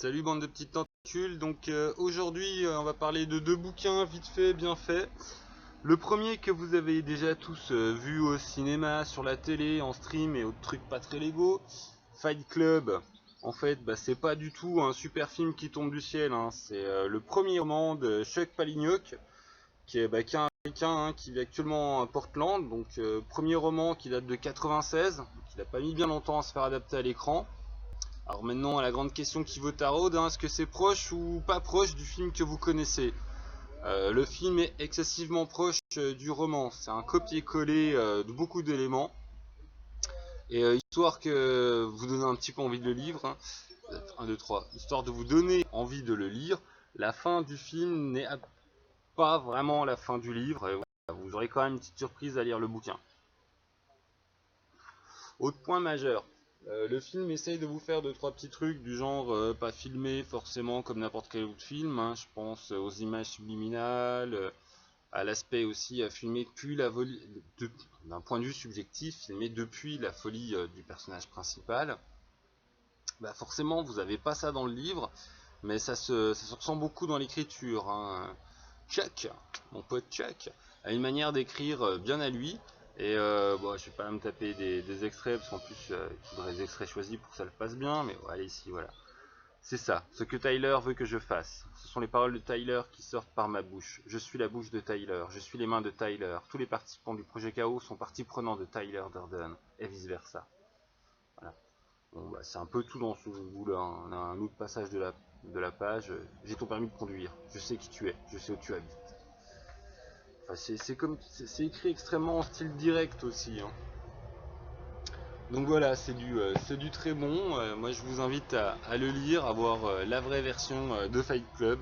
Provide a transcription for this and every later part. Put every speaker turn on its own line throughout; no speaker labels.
Salut bande de petites tentacules, donc aujourd'hui on va parler de deux bouquins vite fait, bien fait. Le premier que vous avez déjà tous vu au cinéma, sur la télé, en stream et autres trucs pas très légaux, Fight Club. En fait, c'est pas du tout un super film qui tombe du ciel, hein. C'est le premier roman de Chuck Palahniuk, qui est un américain, hein, qui vit actuellement à Portland. Donc premier roman qui date de 96, donc il a pas mis bien longtemps à se faire adapter à l'écran. Alors maintenant, la grande question qui vaut taraude, hein, est-ce que c'est proche ou pas proche du film que vous connaissez? Le film est excessivement proche du roman, c'est un copier-coller de beaucoup d'éléments. Et histoire que vous donne un petit peu envie de le lire, hein, 1, 2, 3, histoire de vous donner envie de le lire, la fin du film n'est pas vraiment la fin du livre, et voilà, vous aurez quand même une petite surprise à lire le bouquin. Autre point majeur, le film essaye de vous faire deux trois petits trucs du genre pas filmé forcément comme n'importe quel autre film, hein. Je pense aux images subliminales, à l'aspect aussi filmé depuis d'un point de vue subjectif, filmé depuis la folie du personnage principal. Forcément vous n'avez pas ça dans le livre, mais ça se ressent beaucoup dans l'écriture, hein. Chuck, mon pote Chuck, a une manière d'écrire bien à lui. Et bon, je vais pas me taper des extraits, parce qu'en plus, il faudrait des extraits choisis pour que ça le passe bien. Mais allez, ici, voilà. C'est ça, ce que Tyler veut que je fasse. Ce sont les paroles de Tyler qui sortent par ma bouche. Je suis la bouche de Tyler, je suis les mains de Tyler. Tous les participants du projet Chaos sont partie prenante de Tyler Durden, et vice versa. Voilà. Bon, c'est un peu tout dans ce bout-là, hein. On a un autre passage de la page. J'ai ton permis de conduire. Je sais qui tu es. Je sais où tu habites. Enfin, c'est écrit extrêmement en style direct aussi, hein. Donc voilà, c'est du très bon. Moi, je vous invite à le lire, à voir la vraie version de Fight Club,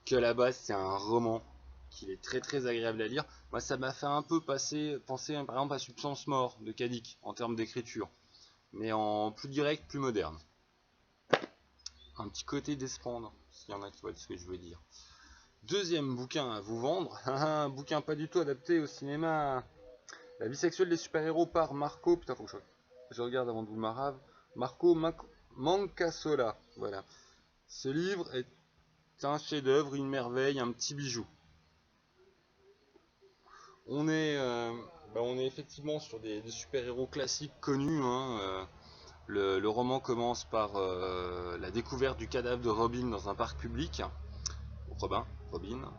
que à la base c'est un roman qui est très très agréable à lire. Moi, ça m'a fait un peu penser par exemple à Substance Mort de Kadik en termes d'écriture, mais en plus direct, plus moderne. Un petit côté Descendre, s'il y en a qui voient ce que je veux dire. Deuxième bouquin à vous vendre, un bouquin pas du tout adapté au cinéma. La vie sexuelle des super-héros par Marco. Putain, faut que je regarde avant de vous marave. Marco Mancasola. Voilà. Ce livre est un chef-d'œuvre, une merveille, un petit bijou. On est, on est effectivement sur des super-héros classiques connus, hein. Le roman commence par la découverte du cadavre de Robin dans un parc public. Robin.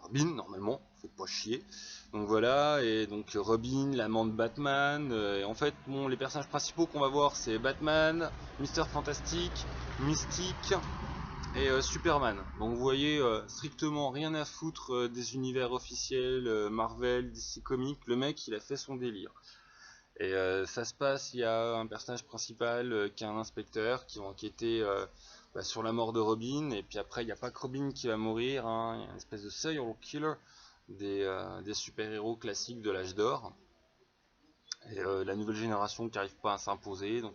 Robin, normalement, faites pas chier. Donc voilà, et donc Robin, l'amant de Batman. Et en fait, bon, les personnages principaux qu'on va voir, c'est Batman, Mister Fantastic, Mystique et Superman. Donc vous voyez, strictement rien à foutre des univers officiels, Marvel, DC Comics. Le mec, il a fait son délire. Et ça se passe, il y a un personnage principal qui est un inspecteur qui va enquêter sur la mort de Robin. Et puis après, il n'y a pas que Robin qui va mourir, hein. Il y a une espèce de serial killer des super-héros classiques de l'âge d'or. Et la nouvelle génération qui n'arrive pas à s'imposer. Donc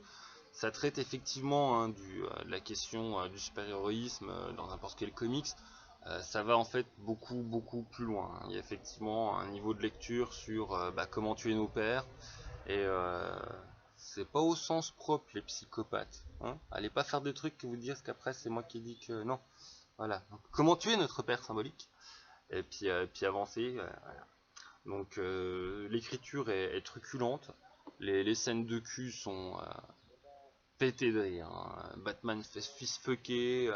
ça traite effectivement, hein, de la question du super-héroïsme dans n'importe quel comics. Ça va en fait beaucoup beaucoup plus loin, hein. Il y a effectivement un niveau de lecture sur comment tuer nos pères. Et c'est pas au sens propre les psychopathes, hein. Allez pas faire des trucs que vous dire qu'après c'est moi qui dis que non. Voilà. Donc, comment tuer notre père symbolique. Et puis avancer. Voilà. Donc l'écriture est truculente. Les scènes de cul sont pétées de rire, hein. Batman fait fist fucker.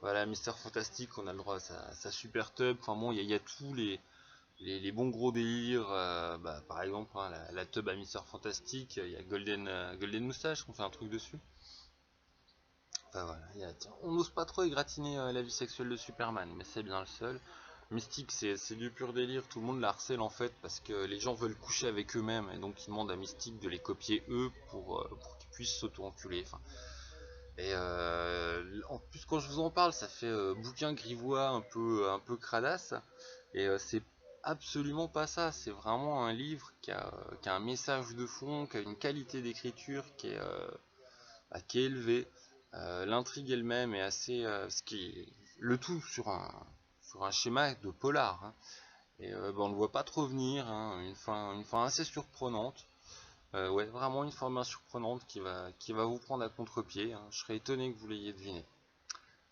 Voilà, Mister Fantastic, on a le droit à sa super tub. Enfin bon, il y a tous les bons gros délires, par exemple, hein, la tub à Mister Fantastic, il y a Golden Moustache qu'on fait un truc dessus. Enfin voilà, on n'ose pas trop égratigner la vie sexuelle de Superman, mais c'est bien le seul. Mystique, c'est du pur délire, tout le monde la harcèle en fait, parce que les gens veulent coucher avec eux-mêmes, et donc ils demandent à Mystique de les copier eux pour qu'ils puissent s'auto-enculer. Enfin, et en plus, quand je vous en parle, ça fait bouquin grivois un peu cradasse. Et c'est absolument pas ça. C'est vraiment un livre qui a un message de fond, qui a une qualité d'écriture qui est élevée. L'intrigue elle-même est assez. Le tout sur un schéma de polar, hein. Et on ne le voit pas trop venir, hein. Une fin assez surprenante. Ouais, vraiment une formule surprenante qui va vous prendre à contre-pied, hein. Je serais étonné que vous l'ayez deviné.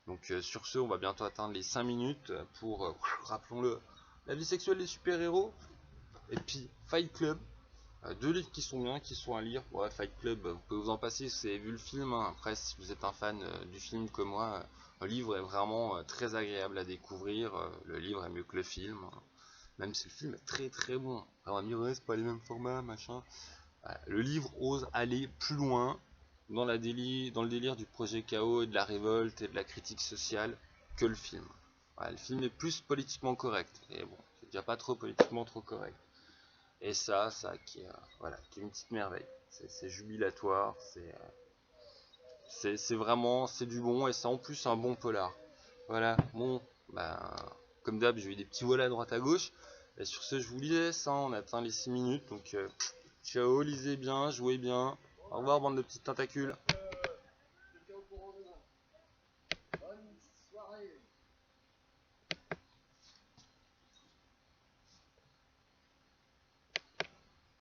Donc sur ce, on va bientôt atteindre les 5 minutes pour, rappelons-le, la vie sexuelle des super-héros. Et puis Fight Club, deux livres qui sont bien, qui sont à lire. Ouais, Fight Club, vous pouvez vous en passer si vous avez vu le film, hein. Après, si vous êtes un fan du film comme moi, le livre est vraiment très agréable à découvrir. Le livre est mieux que le film, hein. Même si le film est très très bon. Alors, on va me dire, ouais, c'est pas les mêmes formats, machin. Le livre ose aller plus loin dans le délire du projet chaos et de la révolte et de la critique sociale que le film. Le film est plus politiquement correct. Et bon, c'est déjà pas trop politiquement trop correct. Et ça qui est une petite merveille. C'est jubilatoire, c'est vraiment, c'est du bon et c'est en plus un bon polar. Voilà, bon, ben, comme d'hab, j'ai eu des petits volets à droite à gauche. Et sur ce, je vous laisse, hein, on a atteint les 6 minutes, donc ciao, lisez bien, jouez bien. Au revoir, bande de petites tentacules.